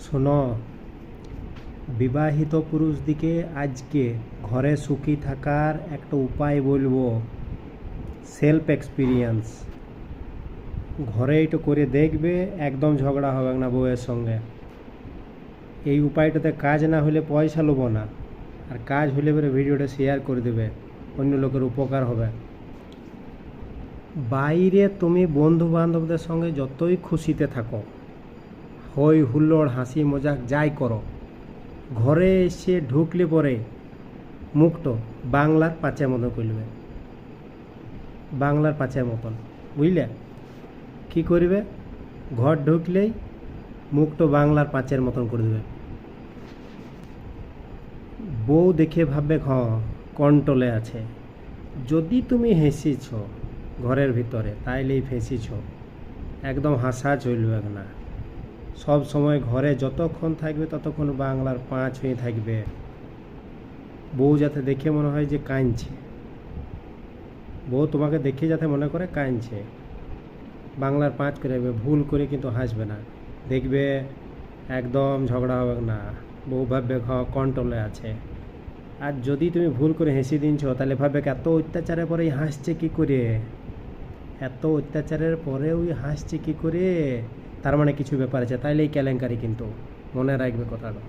শোনো, বিবাহিত পুরুষদিকে আজকে ঘরে সুখী থাকার একটা উপায় বলবো। সেলফ এক্সপিরিয়েন্স ঘরে একটু করে দেখবে, একদম ঝগড়া হবে না বউয়ের সঙ্গে। এই উপায়টাতে কাজ না হলে পয়সা লোবো না, আর কাজ হলে পরে ভিডিওটা শেয়ার করে দেবে, অন্য লোকের উপকার হবে। বাইরে তুমি বন্ধু বান্ধবদের সঙ্গে যতই খুশিতে থাকো, হই হুল্লোড় হাসি মজাক যাই করো, ঘরে এসে ঢুকলে পরে মুখটো বাংলার পাঁচের মতন করবে। বাংলার পাঁচের মতন, বুঝলে? কি করবে? ঘর ঢুকলেই মুখটো বাংলার পাঁচের মতন করে দেবে। বউ দেখে ভাববে কন্ট্রোলে আছে। যদি তুমি হেসেছ ঘরের ভিতরে, তাইলেই ফেঁসেছ। একদম হাসা চলবে না। সব সময় ঘরে যতক্ষণ থাকবে ততক্ষণ বাংলার পাঁচ হয়ে থাকবে। বউ যাতে দেখে মনে হয় যে কাঁদছে, বউ তোমাকে দেখে যাতে মনে করে কাঁদছে, বাংলার পাঁচ করে রাখবে। ভুল করে কিন্তু হাসবে না, দেখবে একদম ঝগড়া হবে না। বউ ভাববে কন্ট্রোলে আছে। আর যদি তুমি ভুল করে হেসে দিনছ, তাহলে ভাববে এত অত্যাচারের পরে হাসছে কি করে, এত অত্যাচারের পরে ওই হাসছে কি করে, তার মানে কিছু ব্যাপার আছে। তাইলে এই কেলেঙ্কারি কিন্তু, মনে রাখবে কথাটা।